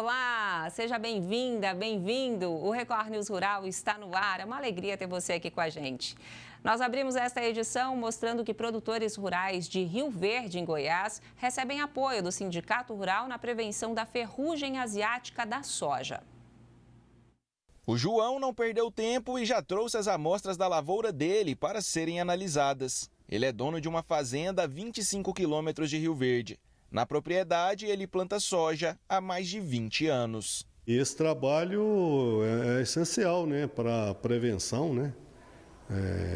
Olá, seja bem-vinda, bem-vindo. O Record News Rural está no ar. É uma alegria ter você aqui com a gente. Nós abrimos esta edição mostrando que produtores rurais de Rio Verde, em Goiás, recebem apoio do Sindicato Rural na prevenção da ferrugem asiática da soja. O João não perdeu tempo e já trouxe as amostras da lavoura dele para serem analisadas. Ele é dono de uma fazenda a 25 quilômetros de Rio Verde. Na propriedade, ele planta soja há mais de 20 anos. Esse trabalho é essencial, né, para a prevenção, né?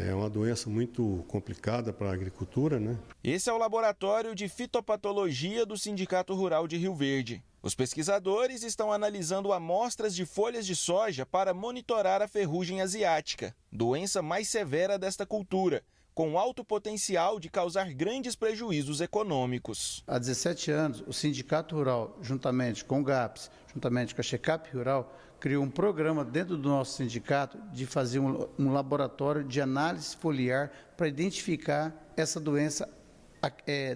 É uma doença muito complicada para a agricultura, né? Esse é o laboratório de fitopatologia do Sindicato Rural de Rio Verde. Os pesquisadores estão analisando amostras de folhas de soja para monitorar a ferrugem asiática, doença mais severa desta cultura, com alto potencial de causar grandes prejuízos econômicos. Há 17 anos, o Sindicato Rural, juntamente com o GAPS, juntamente com a Checap Rural, criou um programa dentro do nosso sindicato de fazer um laboratório de análise foliar para identificar essa doença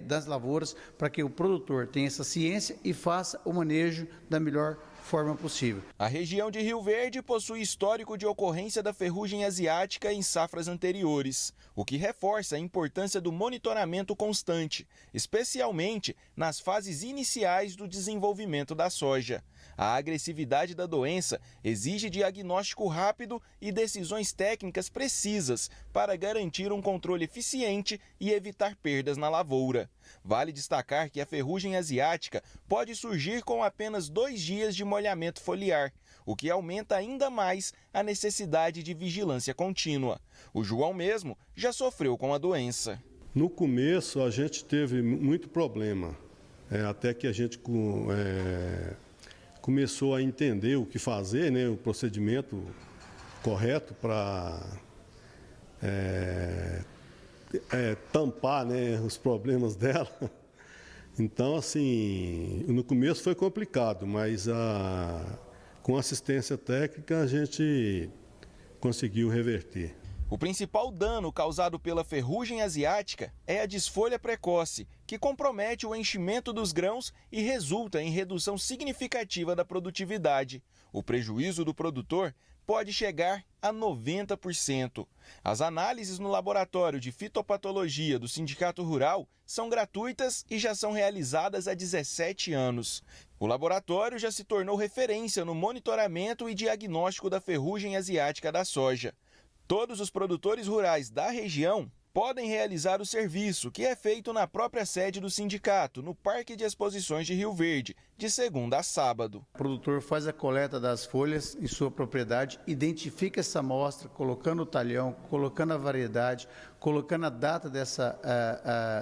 das lavouras, para que o produtor tenha essa ciência e faça o manejo da melhor forma possível. A região de Rio Verde possui histórico de ocorrência da ferrugem asiática em safras anteriores, o que reforça a importância do monitoramento constante, especialmente nas fases iniciais do desenvolvimento da soja. A agressividade da doença exige diagnóstico rápido e decisões técnicas precisas para garantir um controle eficiente e evitar perdas na lavoura. Vale destacar que a ferrugem asiática pode surgir com apenas 2 dias de molhamento foliar, o que aumenta ainda mais a necessidade de vigilância contínua. O João mesmo já sofreu com a doença. No começo a gente teve muito problema, até que a gente começou a entender o que fazer, né, o procedimento correto para tampar, né, os problemas dela. Então, assim, no começo foi complicado, mas com assistência técnica a gente conseguiu reverter. O principal dano causado pela ferrugem asiática é a desfolha precoce, que compromete o enchimento dos grãos e resulta em redução significativa da produtividade. O prejuízo do produtor pode chegar a 90%. As análises no laboratório de fitopatologia do Sindicato Rural são gratuitas e já são realizadas há 17 anos. O laboratório já se tornou referência no monitoramento e diagnóstico da ferrugem asiática da soja. Todos os produtores rurais da região podem realizar o serviço, que é feito na própria sede do sindicato, no Parque de Exposições de Rio Verde, de segunda a sábado. O produtor faz a coleta das folhas em sua propriedade, identifica essa amostra, colocando o talhão, colocando a variedade, colocando a data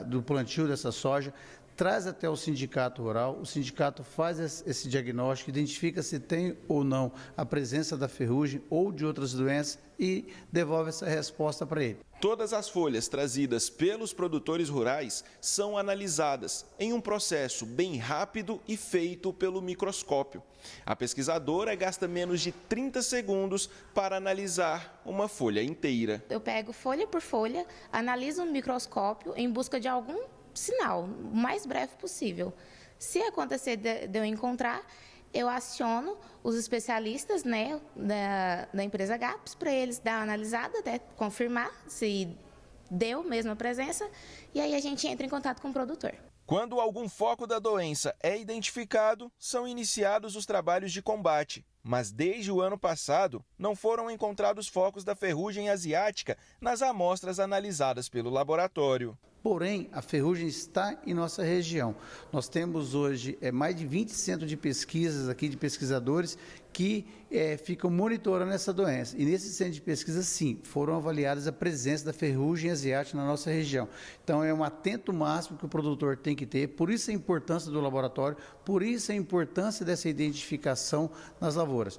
do plantio dessa soja, traz até o sindicato rural, o sindicato faz esse diagnóstico, identifica se tem ou não a presença da ferrugem ou de outras doenças e devolve essa resposta para ele. Todas as folhas trazidas pelos produtores rurais são analisadas em um processo bem rápido e feito pelo microscópio. A pesquisadora gasta menos de 30 segundos para analisar uma folha inteira. Eu pego folha por folha, analiso no microscópio em busca de algum sinal, o mais breve possível. Se acontecer de eu encontrar, eu aciono os especialistas, né, da empresa GAPS para eles dar uma analisada, né, confirmar se deu mesmo a presença, e aí a gente entra em contato com o produtor. Quando algum foco da doença é identificado, são iniciados os trabalhos de combate. Mas desde o ano passado, não foram encontrados focos da ferrugem asiática nas amostras analisadas pelo laboratório. Porém, a ferrugem está em nossa região. Nós temos hoje mais de 20 centros de pesquisas aqui, de pesquisadores, que ficam monitorando essa doença. E nesse centro de pesquisa, sim, foram avaliadas a presença da ferrugem asiática na nossa região. Então, é um atento máximo que o produtor tem que ter, por isso a importância do laboratório, por isso a importância dessa identificação nas lavouras.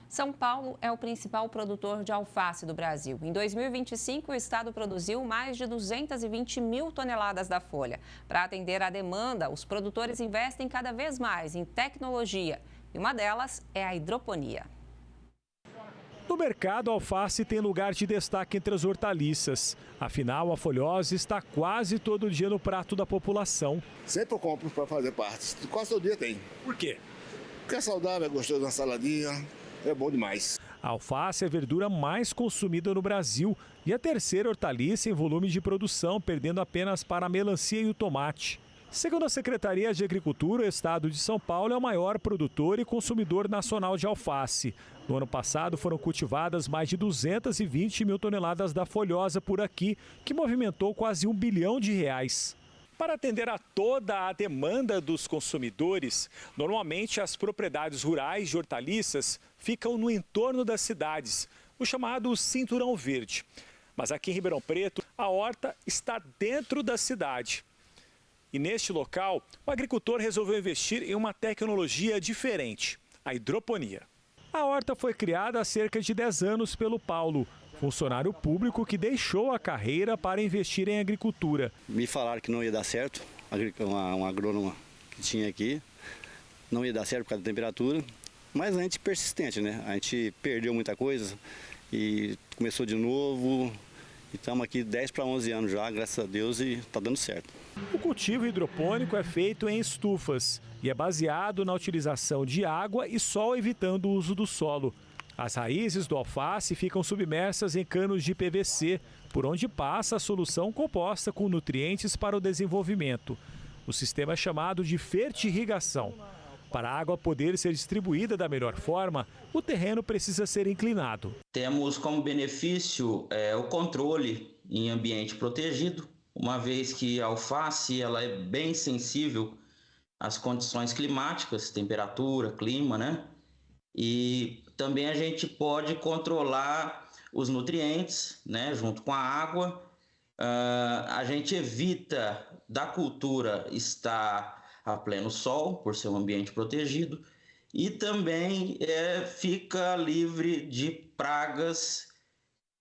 São Paulo é o principal produtor de alface do Brasil. Em 2025, o estado produziu mais de 220 mil toneladas da folha. Para atender à demanda, os produtores investem cada vez mais em tecnologia. E uma delas é a hidroponia. No mercado, a alface tem lugar de destaque entre as hortaliças. Afinal, a folhosa está quase todo dia no prato da população. Sempre eu compro para fazer parte. Quase todo dia tem. Por quê? Porque é saudável, é gostoso, uma saladinha, é bom demais. A alface é a verdura mais consumida no Brasil e a terceira hortaliça em volume de produção, perdendo apenas para a melancia e o tomate. Segundo a Secretaria de Agricultura, o estado de São Paulo é o maior produtor e consumidor nacional de alface. No ano passado foram cultivadas mais de 220 mil toneladas da folhosa por aqui, que movimentou quase R$1 bilhão. Para atender a toda a demanda dos consumidores, normalmente as propriedades rurais de hortaliças ficam no entorno das cidades, o chamado Cinturão Verde. Mas aqui em Ribeirão Preto, a horta está dentro da cidade. E neste local, o agricultor resolveu investir em uma tecnologia diferente, a hidroponia. A horta foi criada há cerca de 10 anos pelo Paulo, funcionário público que deixou a carreira para investir em agricultura. Me falaram que não ia dar certo, uma agrônoma que tinha aqui, não ia dar certo por causa da temperatura, mas a gente é persistente, né? A gente perdeu muita coisa e começou de novo. E estamos aqui 10 para 11 anos já, graças a Deus, e está dando certo. O cultivo hidropônico é feito em estufas e é baseado na utilização de água e sol, evitando o uso do solo. As raízes do alface ficam submersas em canos de PVC, por onde passa a solução composta com nutrientes para o desenvolvimento. O sistema é chamado de fertirrigação. Para a água poder ser distribuída da melhor forma, o terreno precisa ser inclinado. Temos como benefício o controle em ambiente protegido, uma vez que a alface ela é bem sensível às condições climáticas, temperatura, clima, né? E também a gente pode controlar os nutrientes, né, junto com a água. A gente evita da cultura estar a pleno sol, por ser um ambiente protegido, e também fica livre de pragas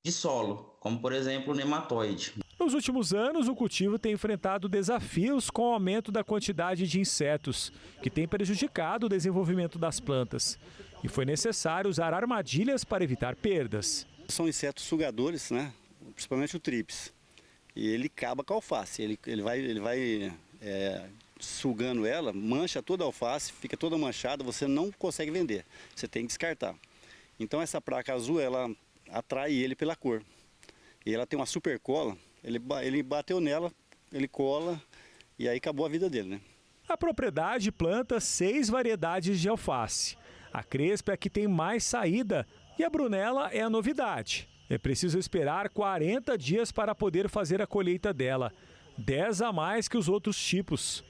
de solo, como por exemplo o nematóide. Nos últimos anos, o cultivo tem enfrentado desafios com o aumento da quantidade de insetos, que tem prejudicado o desenvolvimento das plantas. E foi necessário usar armadilhas para evitar perdas. São insetos sugadores, né? Principalmente o trips. E ele acaba com a alface, ele vai sugando ela, mancha toda a alface, fica toda manchada, você não consegue vender, você tem que descartar. Então essa placa azul, ela atrai ele pela cor. E ela tem uma super cola, ele bateu nela, ele cola e aí acabou a vida dele, né? A propriedade planta 6 variedades de alface. A crespa é a que tem mais saída e a brunella é a novidade. É preciso esperar 40 dias para poder fazer a colheita dela, 10 a mais que os outros tipos.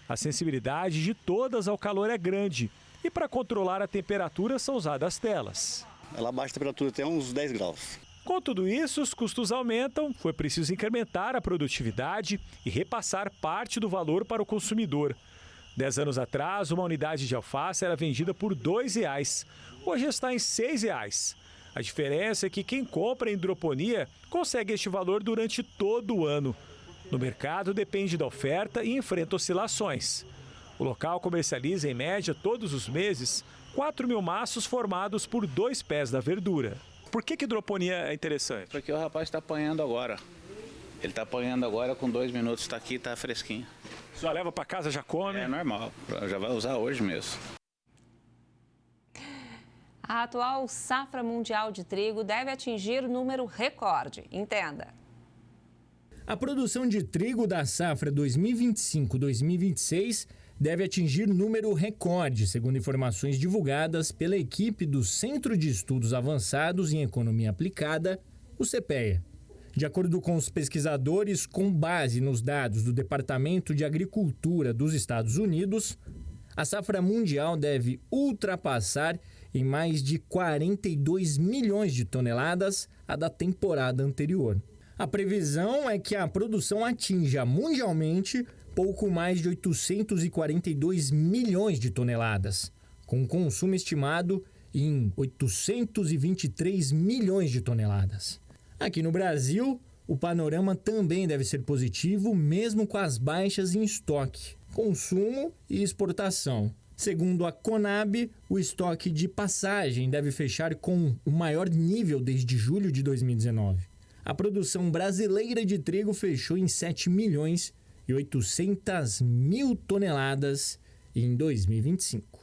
A sensibilidade de todas ao calor é grande e para controlar a temperatura são usadas telas. Ela baixa a temperatura até uns 10 graus. Com tudo isso, os custos aumentam, foi preciso incrementar a produtividade e repassar parte do valor para o consumidor. 10 anos atrás, uma unidade de alface era vendida por R$ 2,00. Hoje está em R$ 6,00. A diferença é que quem compra em hidroponia consegue este valor durante todo o ano. No mercado depende da oferta e enfrenta oscilações. O local comercializa em média todos os meses 4.000 maços formados por 2 pés da verdura. Por que hidroponia é interessante? Porque o rapaz está apanhando agora. Ele está apanhando agora, com 2 minutos está aqui, está fresquinho. Só leva para casa, já come? É normal, já vai usar hoje mesmo. A atual safra mundial de trigo deve atingir número recorde. Entenda. A produção de trigo da safra 2025-2026 deve atingir número recorde, segundo informações divulgadas pela equipe do Centro de Estudos Avançados em Economia Aplicada, o CEPEA. De acordo com os pesquisadores, com base nos dados do Departamento de Agricultura dos Estados Unidos, a safra mundial deve ultrapassar em mais de 42 milhões de toneladas a da temporada anterior. A previsão é que a produção atinja mundialmente pouco mais de 842 milhões de toneladas, com consumo estimado em 823 milhões de toneladas. Aqui no Brasil, o panorama também deve ser positivo, mesmo com as baixas em estoque, consumo e exportação. Segundo a Conab, o estoque de passagem deve fechar com o maior nível desde julho de 2019. A produção brasileira de trigo fechou em 7.800.000 toneladas em 2025.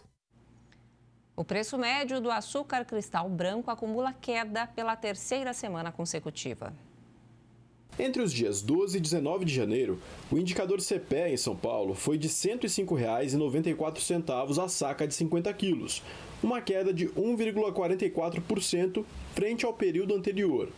O preço médio do açúcar cristal branco acumula queda pela terceira semana consecutiva. Entre os dias 12 e 19 de janeiro, o indicador CPEA em São Paulo foi de R$ 105,94 a saca de 50 quilos, uma queda de 1,44% frente ao período anterior.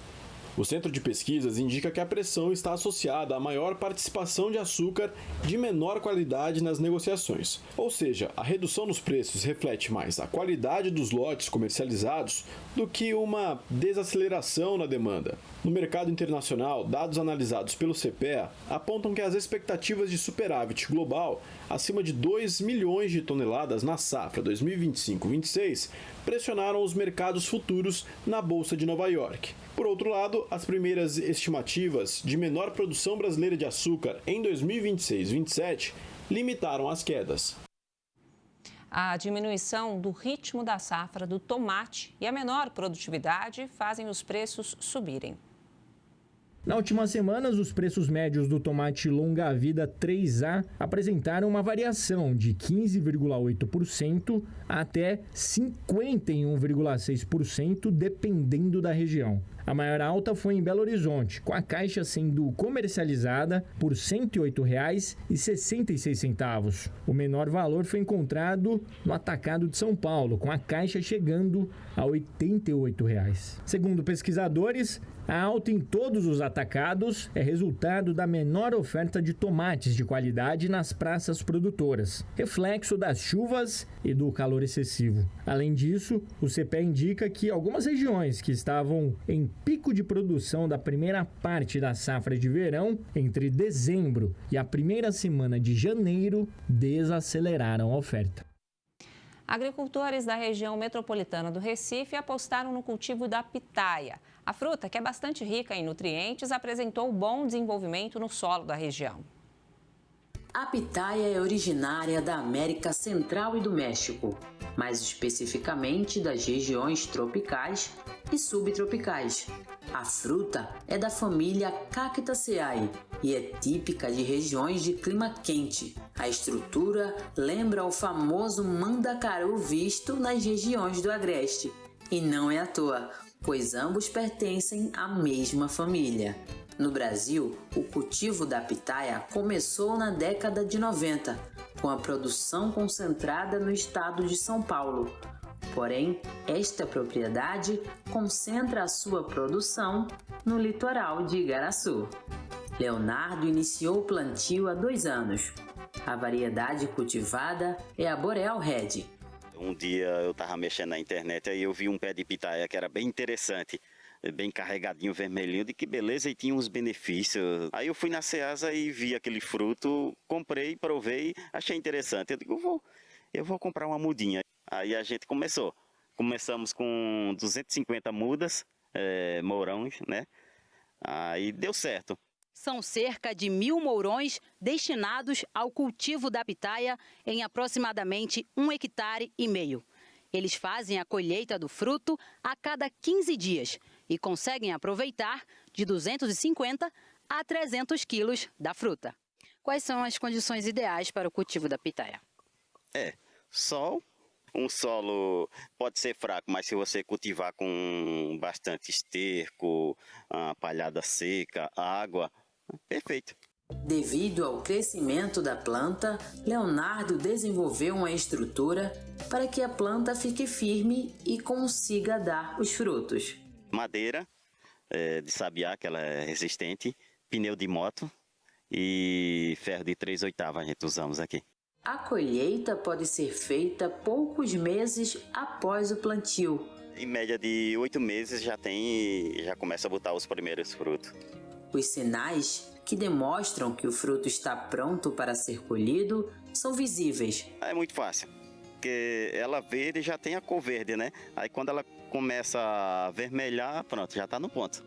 O Centro de Pesquisas indica que a pressão está associada à maior participação de açúcar de menor qualidade nas negociações. Ou seja, a redução nos preços reflete mais a qualidade dos lotes comercializados do que uma desaceleração na demanda. No mercado internacional, dados analisados pelo CPEA apontam que as expectativas de superávit global acima de 2 milhões de toneladas na safra 2025-26 pressionaram os mercados futuros na Bolsa de Nova York. Por outro lado, as primeiras estimativas de menor produção brasileira de açúcar em 2026-27 limitaram as quedas. A diminuição do ritmo da safra do tomate e a menor produtividade fazem os preços subirem. Na última semana, os preços médios do tomate longa-vida 3A apresentaram uma variação de 15,8% até 51,6%, dependendo da região. A maior alta foi em Belo Horizonte, com a caixa sendo comercializada por R$ 108,66. O menor valor foi encontrado no Atacado de São Paulo, com a caixa chegando a R$ 88. Segundo pesquisadores, a alta em todos os atacados é resultado da menor oferta de tomates de qualidade nas praças produtoras, reflexo das chuvas e do calor excessivo. Além disso, o CPEA indica que algumas regiões que estavam em pico de produção da primeira parte da safra de verão, entre dezembro e a primeira semana de janeiro, desaceleraram a oferta. Agricultores da região metropolitana do Recife apostaram no cultivo da pitaia. A fruta, que é bastante rica em nutrientes, apresentou bom desenvolvimento no solo da região. A pitaia é originária da América Central e do México, mais especificamente das regiões tropicais e subtropicais. A fruta é da família Cactaceae e é típica de regiões de clima quente. A estrutura lembra o famoso mandacaru visto nas regiões do Agreste. E não é à toa, pois ambos pertencem à mesma família. No Brasil, o cultivo da pitaia começou na década de 90, com a produção concentrada no estado de São Paulo. Porém, esta propriedade concentra a sua produção no litoral de Igaraçu. Leonardo iniciou o plantio há 2 anos. A variedade cultivada é a Boreal Red. Um dia eu estava mexendo na internet e eu vi um pé de pitaia que era bem interessante, bem carregadinho, vermelhinho, de que beleza, e tinha uns benefícios. Aí eu fui na Ceasa e vi aquele fruto, comprei, provei, achei interessante. Eu digo, eu vou comprar uma mudinha. Aí a gente começamos com 250 mudas, mourões, né? Aí deu certo. São cerca de 1.000 mourões destinados ao cultivo da pitaia em aproximadamente 1,5 hectares. Eles fazem a colheita do fruto a cada 15 dias e conseguem aproveitar de 250 a 300 quilos da fruta. Quais são as condições ideais para o cultivo da pitaia? Sol. Um solo pode ser fraco, mas se você cultivar com bastante esterco, palhada seca, água, perfeito. Devido ao crescimento da planta, Leonardo desenvolveu uma estrutura para que a planta fique firme e consiga dar os frutos. Madeira de sabiá, que ela é resistente, pneu de moto e ferro de 3/8 a gente usamos aqui. A colheita pode ser feita poucos meses após o plantio. Em média de 8 meses já começa a botar os primeiros frutos. Os sinais que demonstram que o fruto está pronto para ser colhido são visíveis. É muito fácil, porque ela verde já tem a cor verde, né? Aí quando ela começa a vermelhar, pronto, já está no ponto.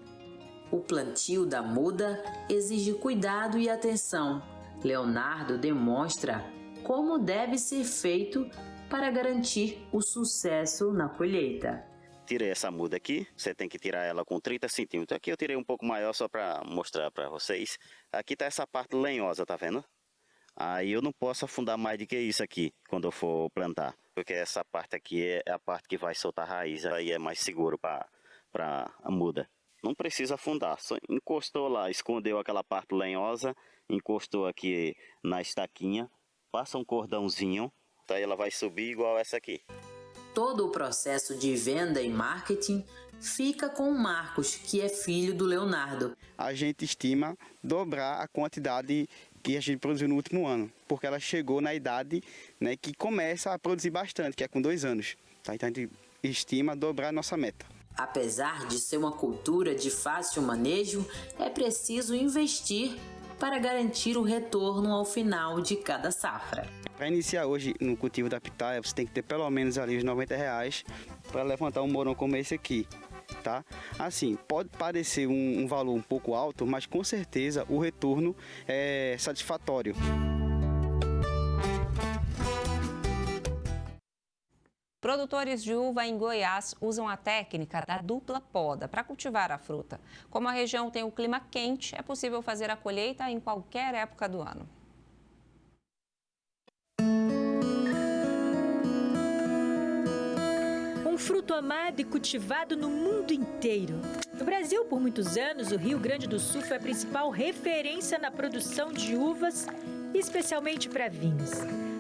O plantio da muda exige cuidado e atenção. Leonardo demonstra como deve ser feito para garantir o sucesso na colheita. Tirei essa muda aqui, você tem que tirar ela com 30 centímetros. Aqui eu tirei um pouco maior só para mostrar para vocês. Aqui tá essa parte lenhosa, tá vendo? Aí eu não posso afundar mais do que isso aqui quando eu for plantar. Porque essa parte aqui é a parte que vai soltar a raiz, aí é mais seguro para a muda. Não precisa afundar, só encostou lá, escondeu aquela parte lenhosa, encostou aqui na estaquinha, passa um cordãozinho, aí ela vai subir igual essa aqui. Todo o processo de venda e marketing fica com o Marcos, que é filho do Leonardo. A gente estima dobrar a quantidade que a gente produziu no último ano, porque ela chegou na idade, né, que começa a produzir bastante, que é com 2 anos. Tá? Então a gente estima dobrar a nossa meta. Apesar de ser uma cultura de fácil manejo, é preciso investir para garantir o retorno ao final de cada safra. Para iniciar hoje no cultivo da pitaia, você tem que ter pelo menos ali os R$90 para levantar um morão como esse aqui, tá? Assim, pode parecer um valor um pouco alto, mas com certeza o retorno é satisfatório. Produtores de uva em Goiás usam a técnica da dupla poda para cultivar a fruta. Como a região tem um clima quente, é possível fazer a colheita em qualquer época do ano. Um fruto amado e cultivado no mundo inteiro. No Brasil, por muitos anos, o Rio Grande do Sul foi a principal referência na produção de uvas, especialmente para vinhos.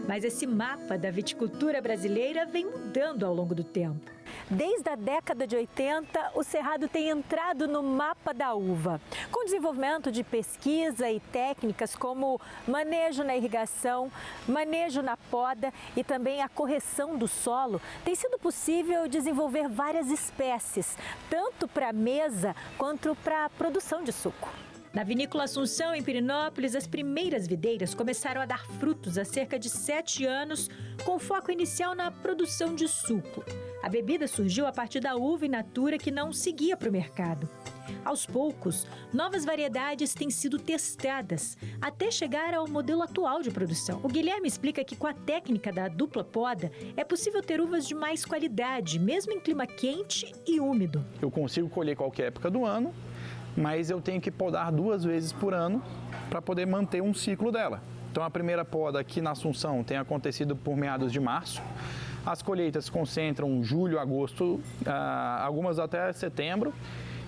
Mas esse mapa da viticultura brasileira vem mudando ao longo do tempo. Desde a década de 80, o Cerrado tem entrado no mapa da uva, com desenvolvimento de pesquisa e técnicas como manejo na irrigação, manejo na poda e também a correção do solo. Tem sido possível desenvolver várias espécies, tanto para mesa quanto para a produção de suco. Na vinícola Assunção, em Pirenópolis, as primeiras videiras começaram a dar frutos há cerca de 7 anos, com foco inicial na produção de suco. A bebida surgiu a partir da uva in natura que não seguia para o mercado. Aos poucos, novas variedades têm sido testadas, até chegar ao modelo atual de produção. O Guilherme explica que com a técnica da dupla poda, é possível ter uvas de mais qualidade, mesmo em clima quente e úmido. Eu consigo colher qualquer época do ano, mas eu tenho que podar 2 vezes por ano para poder manter um ciclo dela. Então a primeira poda aqui na Assunção tem acontecido por meados de março. As colheitas concentram julho, agosto, algumas até setembro,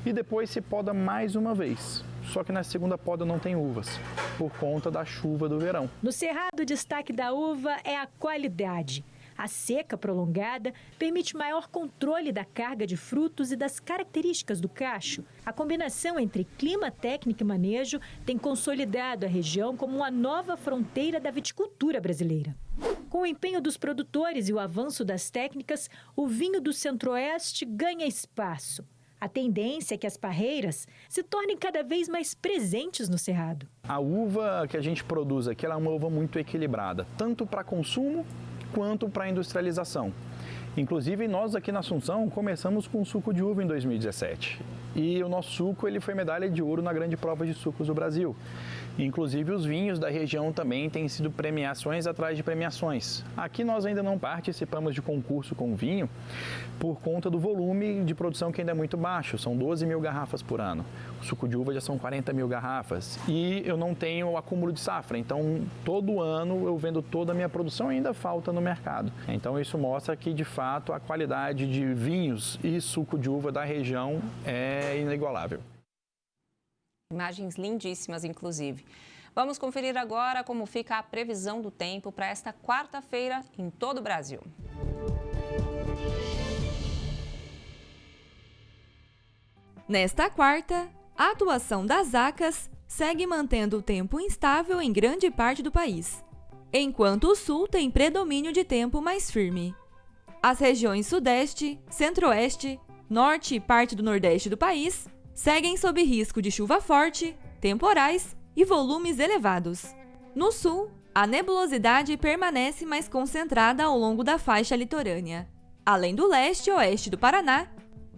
e depois se poda mais uma vez. Só que na segunda poda não tem uvas, por conta da chuva do verão. No Cerrado, o destaque da uva é a qualidade. A seca prolongada permite maior controle da carga de frutos e das características do cacho. A combinação entre clima, técnica e manejo tem consolidado a região como uma nova fronteira da viticultura brasileira. Com o empenho dos produtores e o avanço das técnicas, o vinho do Centro-Oeste ganha espaço. A tendência é que as parreiras se tornem cada vez mais presentes no Cerrado. A uva que a gente produz aqui ela é uma uva muito equilibrada, tanto para consumo quanto para industrialização. Inclusive, nós aqui na Assunção começamos com suco de uva em 2017. E o nosso suco ele foi medalha de ouro na grande prova de sucos do Brasil. Inclusive, os vinhos da região também têm sido premiações atrás de premiações. Aqui nós ainda não participamos de concurso com vinho por conta do volume de produção que ainda é muito baixo. São 12 mil garrafas por ano. O suco de uva já são 40 mil garrafas. E eu não tenho o acúmulo de safra. Então, todo ano eu vendo toda a minha produção e ainda falta no mercado. Então, isso mostra que, de fato, a qualidade de vinhos e suco de uva da região é inigualável. Imagens lindíssimas, inclusive. Vamos conferir agora como fica a previsão do tempo para esta quarta-feira em todo o Brasil. Nesta quarta, a atuação das ACAS segue mantendo o tempo instável em grande parte do país, enquanto o sul tem predomínio de tempo mais firme. As regiões Sudeste, Centro-Oeste, Norte e parte do Nordeste do país seguem sob risco de chuva forte, temporais e volumes elevados. No sul, a nebulosidade permanece mais concentrada ao longo da faixa litorânea, além do leste e oeste do Paraná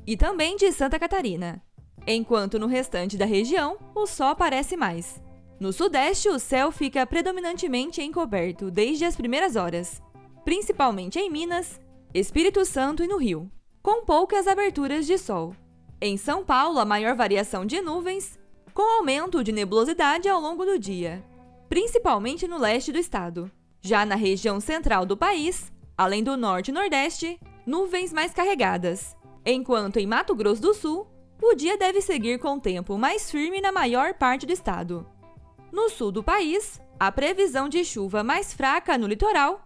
e também de Santa Catarina, enquanto no restante da região o sol aparece mais. No sudeste, o céu fica predominantemente encoberto desde as primeiras horas. principalmente em Minas, Espírito Santo e no Rio, com poucas aberturas de sol. Em São Paulo, a maior variação de nuvens, com aumento de nebulosidade ao longo do dia, principalmente no leste do estado. Já na região central do país, além do norte e nordeste, nuvens mais carregadas, enquanto em Mato Grosso do Sul, o dia deve seguir com tempo mais firme na maior parte do estado. No sul do país, a previsão de chuva mais fraca no litoral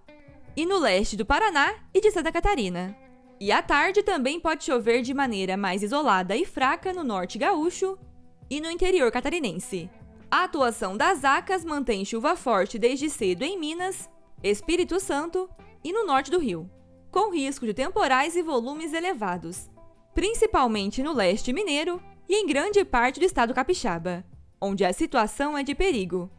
e no leste do Paraná e de Santa Catarina. E à tarde também pode chover de maneira mais isolada e fraca no norte gaúcho e no interior catarinense. A atuação das ACAS mantém chuva forte desde cedo em Minas, Espírito Santo e no norte do Rio, com risco de temporais e volumes elevados, principalmente no leste mineiro e em grande parte do estado capixaba, onde a situação é de perigo.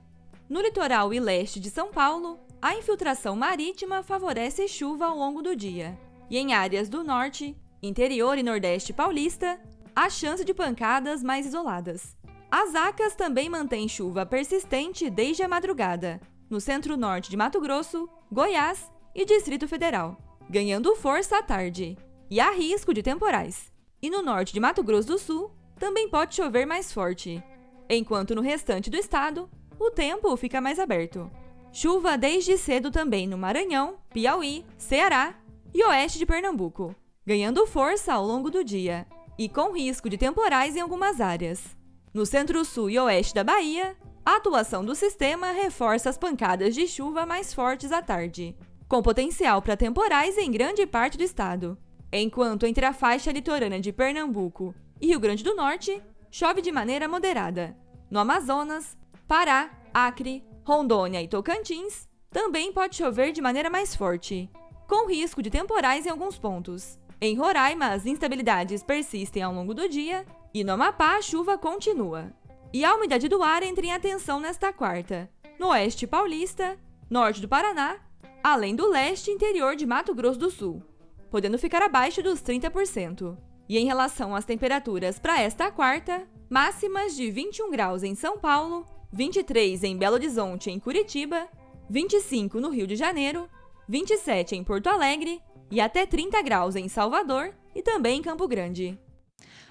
No litoral e leste de São Paulo, a infiltração marítima favorece chuva ao longo do dia. E em áreas do norte, interior e nordeste paulista, há chance de pancadas mais isoladas. As ACAS também mantêm chuva persistente desde a madrugada, no centro-norte de Mato Grosso, Goiás e Distrito Federal, ganhando força à tarde. E há risco de temporais. E no norte de Mato Grosso do Sul, também pode chover mais forte, enquanto no restante do estado, o tempo fica mais aberto. Chuva desde cedo também no Maranhão, Piauí, Ceará e oeste de Pernambuco, ganhando força ao longo do dia e com risco de temporais em algumas áreas. No centro-sul e oeste da Bahia, a atuação do sistema reforça as pancadas de chuva mais fortes à tarde, com potencial para temporais em grande parte do estado, enquanto entre a faixa litorânea de Pernambuco e Rio Grande do Norte, chove de maneira moderada. No Amazonas, Pará, Acre, Rondônia e Tocantins, também pode chover de maneira mais forte, com risco de temporais em alguns pontos. Em Roraima, as instabilidades persistem ao longo do dia e no Amapá a chuva continua. E a umidade do ar entra em atenção nesta quarta, no oeste paulista, norte do Paraná, além do leste e interior de Mato Grosso do Sul, podendo ficar abaixo dos 30%. E em relação às temperaturas para esta quarta, máximas de 21 graus em São Paulo, 23 em Belo Horizonte e em Curitiba, 25 no Rio de Janeiro, 27 em Porto Alegre e até 30 graus em Salvador e também em Campo Grande.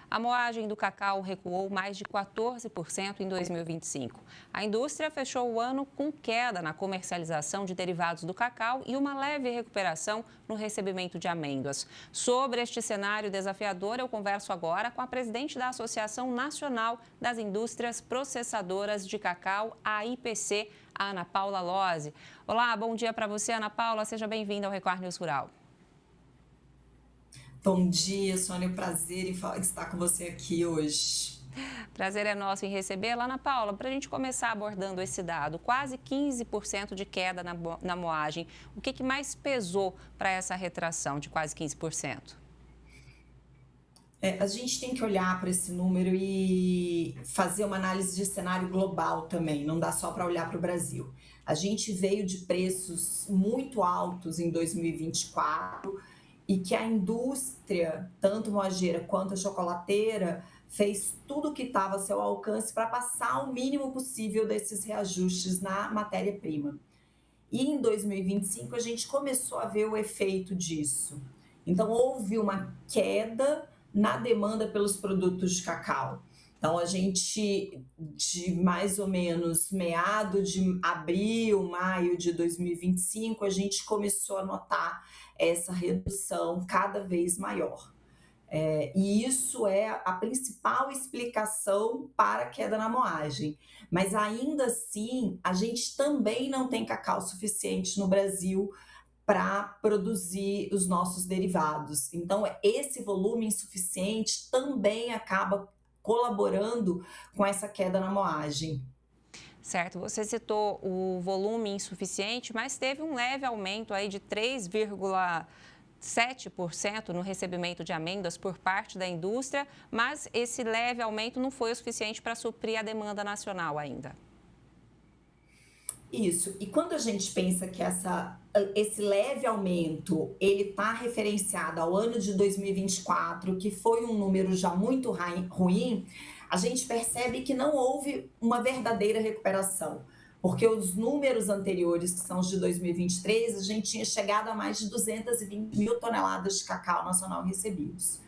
A moagem do cacau recuou mais de 14% em 2025. A indústria fechou o ano com queda na comercialização de derivados do cacau e uma leve recuperação no recebimento de amêndoas. Sobre este cenário desafiador, eu converso agora com a presidente da Associação Nacional das Indústrias Processadoras de Cacau, a IPC, a Ana Paula Lozzi. Olá, bom dia para você, Ana Paula. Seja bem-vinda ao Record News Rural. Bom dia, Sônia. É um prazer em estar com você aqui hoje. Prazer é nosso em recebê-la, Ana Paula. Para a gente começar abordando esse dado, quase 15% de queda na moagem. O que mais pesou para essa retração de quase 15%? A gente tem que olhar para esse número e fazer uma análise de cenário global também, não dá só para olhar para o Brasil. A gente veio de preços muito altos em 2024, e que a indústria, tanto moageira quanto a chocolateira, fez tudo o que estava a seu alcance para passar o mínimo possível desses reajustes na matéria-prima. E em 2025 a gente começou a ver o efeito disso. Então houve uma queda na demanda pelos produtos de cacau. Então a gente, de mais ou menos meado de abril, maio de 2025, a gente começou a notar essa redução cada vez maior. E isso é a principal explicação para a queda na moagem. Mas ainda assim, a gente também não tem cacau suficiente no Brasil para produzir os nossos derivados. Então, esse volume insuficiente também acaba colaborando com essa queda na moagem. Certo, você citou o volume insuficiente, mas teve um leve aumento aí de 3,7% no recebimento de amêndoas por parte da indústria, mas esse leve aumento não foi o suficiente para suprir a demanda nacional ainda. Isso, e quando a gente pensa que esse leve aumento, ele está referenciado ao ano de 2024, que foi um número já muito ruim, a gente percebe que não houve uma verdadeira recuperação. porque os números anteriores, que são os de 2023, a gente tinha chegado a mais de 220 mil toneladas de cacau nacional recebidos.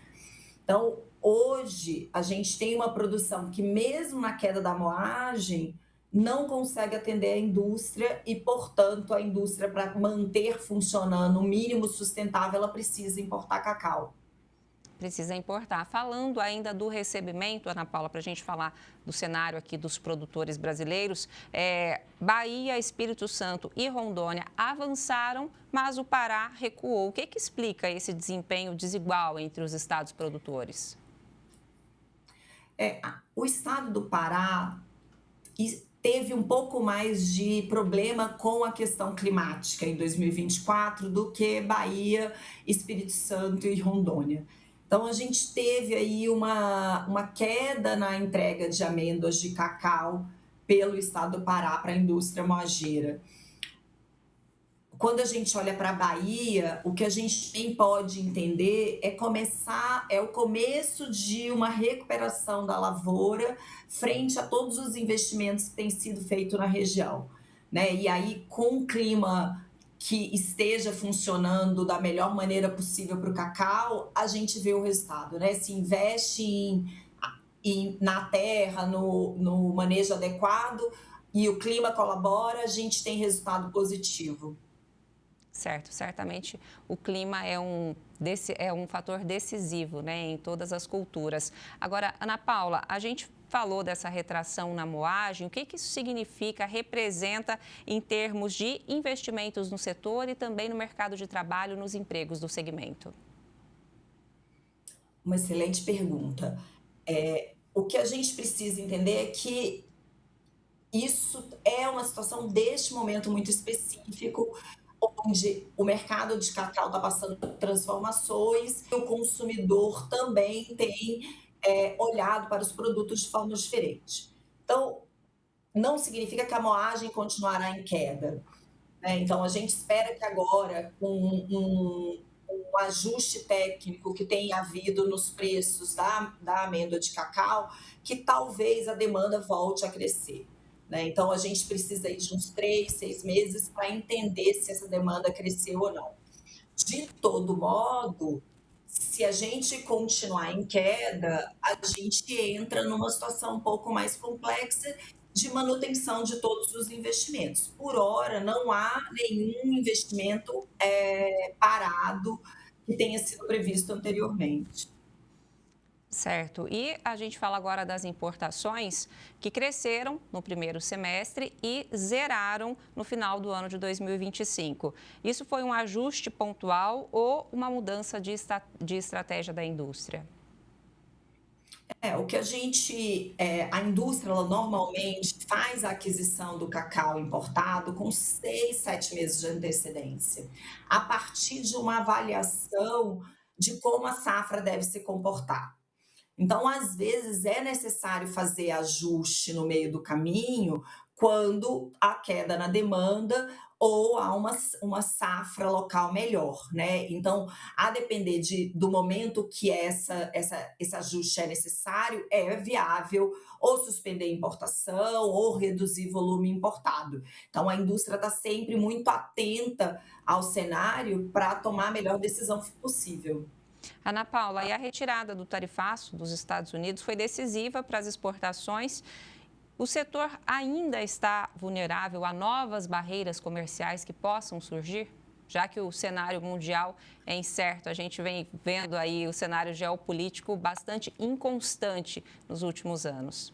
Então, hoje, a gente tem uma produção que, mesmo na queda da moagem, não consegue atender a indústria e, portanto, a indústria, para manter funcionando o mínimo sustentável, ela precisa importar cacau. Precisa importar. Falando ainda do recebimento, Ana Paula, para a gente falar do cenário aqui dos produtores brasileiros, Bahia, Espírito Santo e Rondônia avançaram, mas o Pará recuou. O que explica esse desempenho desigual entre os estados produtores? O estado do Pará teve um pouco mais de problema com a questão climática em 2024 do que Bahia, Espírito Santo e Rondônia. Então, a gente teve aí uma queda na entrega de amêndoas de cacau pelo estado do Pará para a indústria moageira. Quando a gente olha para a Bahia, o que a gente nem pode entender é o começo de uma recuperação da lavoura frente a todos os investimentos que têm sido feitos na região, né? E aí, com o clima que esteja funcionando da melhor maneira possível para o cacau, a gente vê o resultado, né? Se investe na terra, no manejo adequado e o clima colabora, a gente tem resultado positivo. Certo, certamente o clima é um fator decisivo, né, em todas as culturas. Agora, Ana Paula, a gente falou dessa retração na moagem, o que isso significa, representa em termos de investimentos no setor e também no mercado de trabalho, nos empregos do segmento? Uma excelente pergunta. O que a gente precisa entender é que isso é uma situação deste momento muito específico, onde o mercado de cacau está passando por transformações e o consumidor também tem olhado para os produtos de forma diferente. Então, não significa que a moagem continuará em queda, né? Então, a gente espera que agora, com um ajuste técnico que tem havido nos preços da amêndoa de cacau, que talvez a demanda volte a crescer. Então, a gente precisa aí de uns 3, 6 meses para entender se essa demanda cresceu ou não. De todo modo, se a gente continuar em queda, a gente entra numa situação um pouco mais complexa de manutenção de todos os investimentos. Por hora, não há nenhum investimento parado que tenha sido previsto anteriormente. Certo. E a gente fala agora das importações que cresceram no primeiro semestre e zeraram no final do ano de 2025. Isso foi um ajuste pontual ou uma mudança de estratégia da indústria? O que a indústria ela normalmente faz a aquisição do cacau importado com 6, 7 meses de antecedência, a partir de uma avaliação de como a safra deve se comportar. Então, às vezes, é necessário fazer ajuste no meio do caminho quando há queda na demanda ou há uma safra local melhor, né? Então, a depender do momento que esse ajuste é necessário, é viável ou suspender a importação ou reduzir volume importado. Então, a indústria está sempre muito atenta ao cenário para tomar a melhor decisão possível. Ana Paula, e a retirada do tarifaço dos Estados Unidos foi decisiva para as exportações. O setor ainda está vulnerável a novas barreiras comerciais que possam surgir? Já que o cenário mundial é incerto, a gente vem vendo aí o cenário geopolítico bastante inconstante nos últimos anos.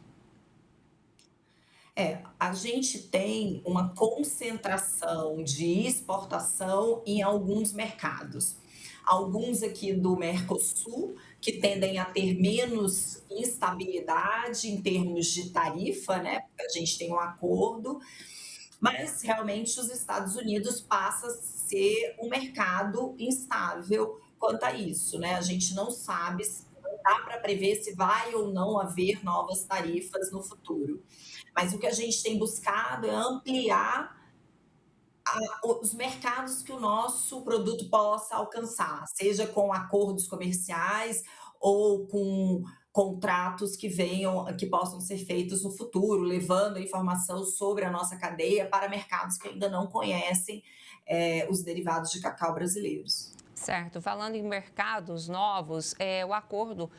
A gente tem uma concentração de exportação em alguns mercados. Alguns aqui do Mercosul, que tendem a ter menos instabilidade em termos de tarifa, né? Porque a gente tem um acordo, mas realmente os Estados Unidos passa a ser um mercado instável quanto a isso, né? A gente não sabe, não dá para prever se vai ou não haver novas tarifas no futuro. Mas o que a gente tem buscado é ampliar os mercados que o nosso produto possa alcançar, seja com acordos comerciais ou com contratos que possam ser feitos no futuro, levando a informação sobre a nossa cadeia para mercados que ainda não conhecem os derivados de cacau brasileiros. Certo. Falando em mercados novos, o acordo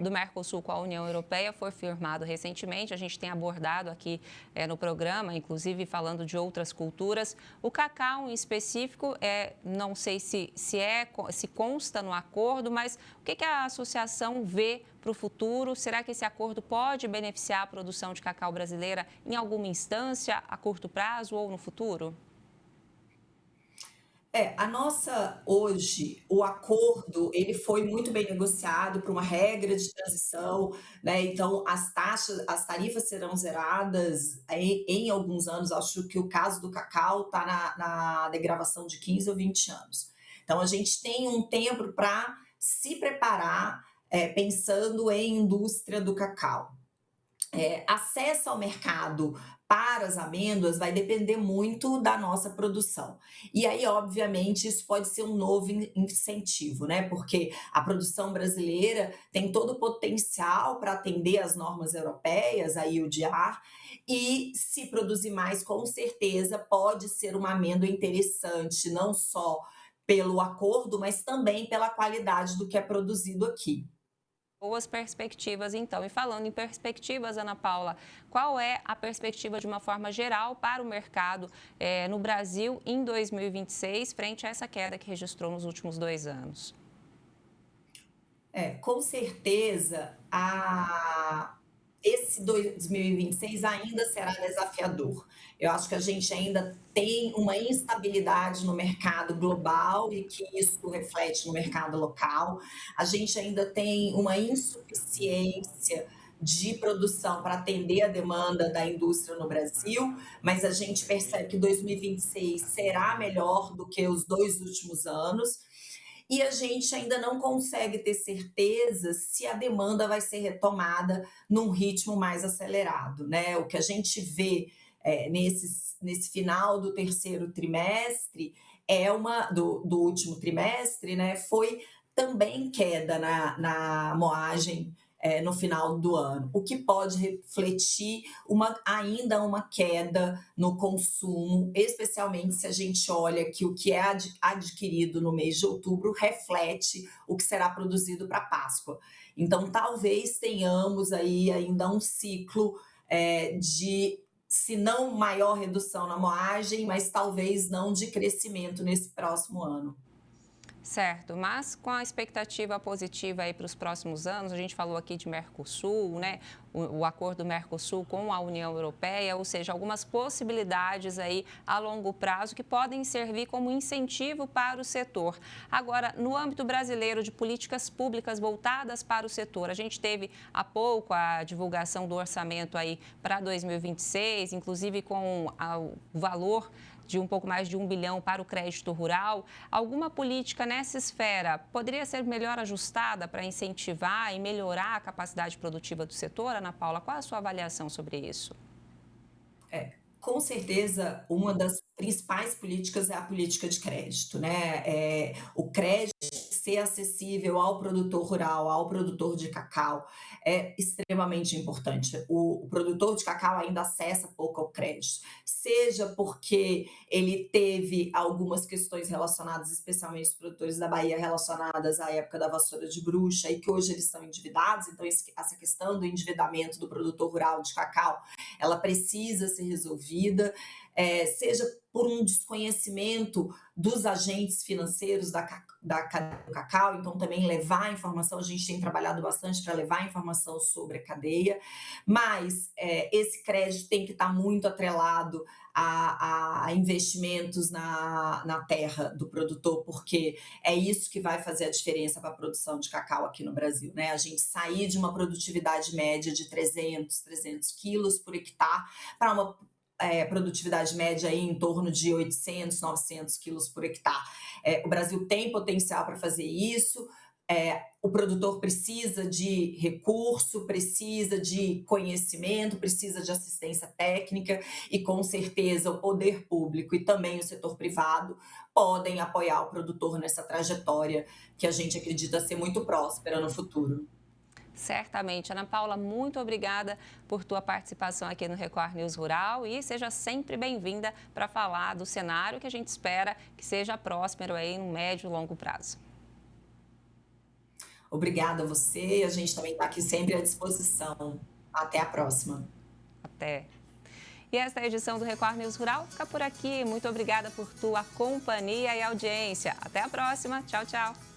do Mercosul com a União Europeia foi firmado recentemente. A gente tem abordado aqui no programa, inclusive falando de outras culturas. O cacau em específico, não sei se consta no acordo, mas o que a associação vê para o futuro? Será que esse acordo pode beneficiar a produção de cacau brasileira em alguma instância, a curto prazo ou no futuro? Hoje, o acordo, ele foi muito bem negociado para uma regra de transição, né? Então, as tarifas serão zeradas em alguns anos. Acho que o caso do cacau está na degravação de 15 ou 20 anos. Então, a gente tem um tempo para se preparar, pensando em indústria do cacau. Acesso ao mercado para as amêndoas vai depender muito da nossa produção. E aí, obviamente, isso pode ser um novo incentivo, né? Porque a produção brasileira tem todo o potencial para atender às normas europeias, a IUDR, e se produzir mais, com certeza, pode ser uma amêndoa interessante, não só pelo acordo, mas também pela qualidade do que é produzido aqui. Boas perspectivas, então. E falando em perspectivas, Ana Paula, qual é a perspectiva de uma forma geral para o mercado no Brasil em 2026, frente a essa queda que registrou nos últimos 2 anos? Com certeza, esse 2026 ainda será desafiador. Eu acho que a gente ainda tem uma instabilidade no mercado global e que isso reflete no mercado local. A gente ainda tem uma insuficiência de produção para atender a demanda da indústria no Brasil, mas a gente percebe que 2026 será melhor do que os 2 últimos anos. E a gente ainda não consegue ter certeza se a demanda vai ser retomada num ritmo mais acelerado, né? O que a gente vê nesse final do terceiro trimestre do último trimestre, né? Foi também queda na moagem no final do ano, o que pode refletir ainda uma queda no consumo, especialmente se a gente olha que o que é adquirido no mês de outubro reflete o que será produzido para Páscoa. Então, talvez tenhamos aí ainda um ciclo de, se não maior redução na moagem, mas talvez não de crescimento nesse próximo ano. Certo, mas com a expectativa positiva aí para os próximos anos, a gente falou aqui de Mercosul, né? O acordo do Mercosul com a União Europeia, ou seja, algumas possibilidades aí a longo prazo que podem servir como incentivo para o setor. Agora, no âmbito brasileiro de políticas públicas voltadas para o setor, a gente teve há pouco a divulgação do orçamento aí para 2026, inclusive com o valor de um pouco mais de 1 bilhão para o crédito rural. Alguma política nessa esfera poderia ser melhor ajustada para incentivar e melhorar a capacidade produtiva do setor? Ana Paula, qual a sua avaliação sobre isso? Com certeza, uma das principais políticas é a política de crédito, né? O crédito ser acessível ao produtor rural, ao produtor de cacau, é extremamente importante. O produtor de cacau ainda acessa pouco ao crédito, seja porque ele teve algumas questões relacionadas, especialmente os produtores da Bahia, relacionadas à época da vassoura de bruxa, e que hoje eles são endividados. Então, essa questão do endividamento do produtor rural de cacau, ela precisa ser resolvida, seja por um desconhecimento dos agentes financeiros da cadeia do cacau. Então, também levar informação, a gente tem trabalhado bastante para levar informação sobre a cadeia, mas esse crédito tem que estar muito atrelado a investimentos na terra do produtor, porque é isso que vai fazer a diferença para a produção de cacau aqui no Brasil, né? A gente sair de uma produtividade média de 300 quilos por hectare para uma produtividade média aí em torno de 800, 900 quilos por hectare. O Brasil tem potencial para fazer isso. O produtor precisa de recurso, precisa de conhecimento, precisa de assistência técnica e, com certeza, o poder público e também o setor privado podem apoiar o produtor nessa trajetória que a gente acredita ser muito próspera no futuro. Certamente. Ana Paula, muito obrigada por tua participação aqui no Record News Rural e seja sempre bem-vinda para falar do cenário que a gente espera que seja próspero aí no médio e longo prazo. Obrigada a você, a gente também está aqui sempre à disposição. Até a próxima. Até. E esta edição do Record News Rural fica por aqui. Muito obrigada por tua companhia e audiência. Até a próxima. Tchau, tchau.